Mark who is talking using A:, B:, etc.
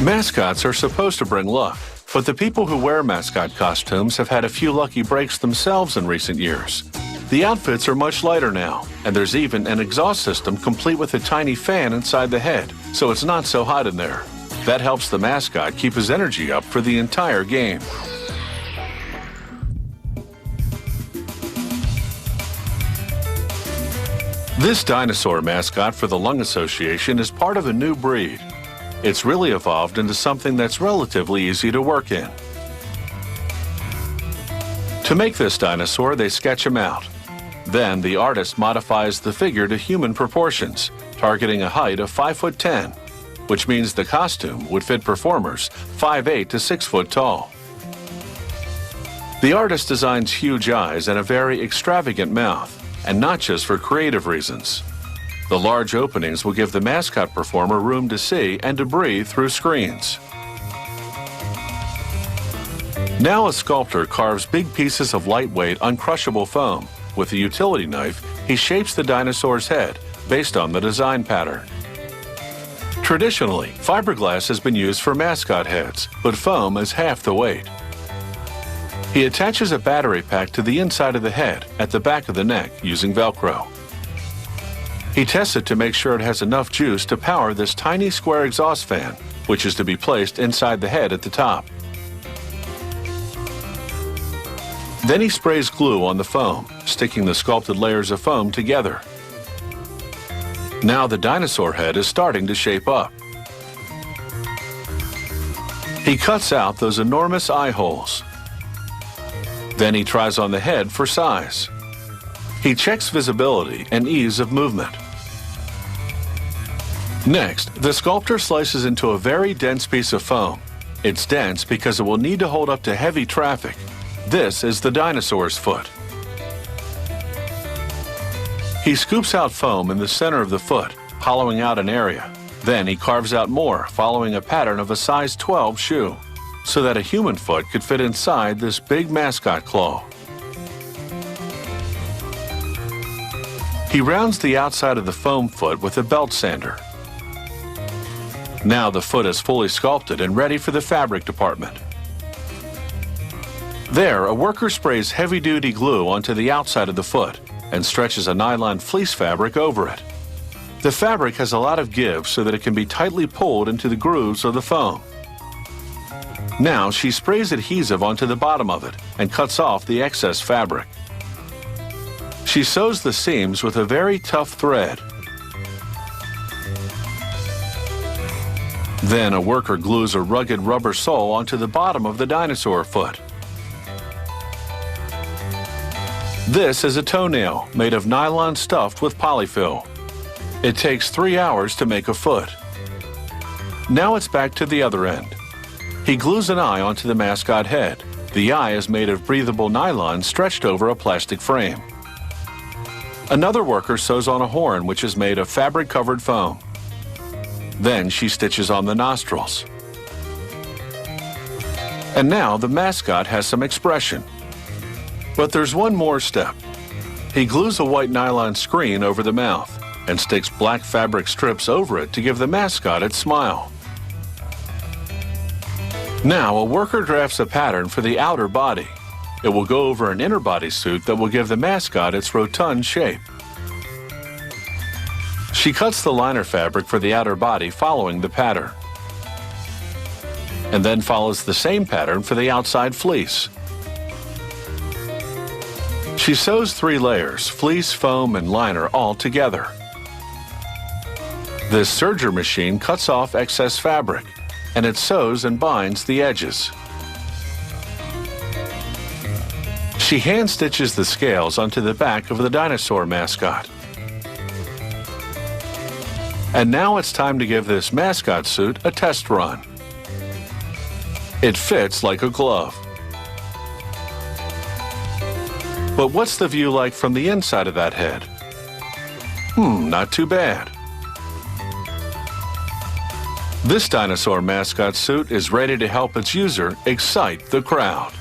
A: Mascots are supposed to bring luck, but the people who wear mascot costumes have had a few lucky breaks themselves in recent years. The outfits are much lighter now, and there's even an exhaust system complete with a tiny fan inside the head, so it's not so hot in there. That helps the mascot keep his energy up for the entire game. This dinosaur mascot for the Lung Association is part of a new breed. It's really evolved into something that's relatively easy to work in. To make this dinosaur, they sketch him out. Then the artist modifies the figure to human proportions, targeting a height of 5'10", which means the costume would fit performers 5'8" to 6 foot tall. The artist designs huge eyes and a very extravagant mouth, and not just for creative reasons. The large openings will give the mascot performer room to see and to breathe through screens. Now a sculptor carves big pieces of lightweight, uncrushable foam. With a utility knife, he shapes the dinosaur's head based on the design pattern. Traditionally, fiberglass has been used for mascot heads, but foam is half the weight. He attaches a battery pack to the inside of the head at the back of the neck using Velcro. He tests it to make sure it has enough juice to power this tiny square exhaust fan, which is to be placed inside the head at the top. Then he sprays glue on the foam, sticking the sculpted layers of foam together. Now the dinosaur head is starting to shape up. He cuts out those enormous eye holes. Then he tries on the head for size. He checks visibility and ease of movement. Next, the sculptor slices into a very dense piece of foam. It's dense because it will need to hold up to heavy traffic. This is the dinosaur's foot. He scoops out foam in the center of the foot, hollowing out an area. Then he carves out more, following a pattern of a size 12 shoe, so that a human foot could fit inside this big mascot claw. He rounds the outside of the foam foot with a belt sander. Now the foot is fully sculpted and ready for the fabric department. There, a worker sprays heavy-duty glue onto the outside of the foot and stretches a nylon fleece fabric over it. The fabric has a lot of give so that it can be tightly pulled into the grooves of the foam. Now she sprays adhesive onto the bottom of it and cuts off the excess fabric. She sews the seams with a very tough thread. Then a worker glues a rugged rubber sole onto the bottom of the dinosaur foot. This is a toenail made of nylon stuffed with polyfill. It takes 3 hours to make a foot. Now it's back to the other end. He glues an eye onto the mascot head. The eye is made of breathable nylon stretched over a plastic frame. Another worker sews on a horn which is made of fabric-covered foam. Then she stitches on the nostrils. And now the mascot has some expression. But there's one more step. He glues a white nylon screen over the mouth and sticks black fabric strips over it to give the mascot its smile. Now a worker drafts a pattern for the outer body. It will go over an inner body suit that will give the mascot its rotund shape. She cuts the liner fabric for the outer body following the pattern, and then follows the same pattern for the outside fleece. She sews 3 layers, fleece, foam, and liner all together. This serger machine cuts off excess fabric, and it sews and binds the edges. She hand stitches the scales onto the back of the dinosaur mascot. And now it's time to give this mascot suit a test run. It fits like a glove. But what's the view like from the inside of that head? Not too bad. This dinosaur mascot suit is ready to help its user excite the crowd.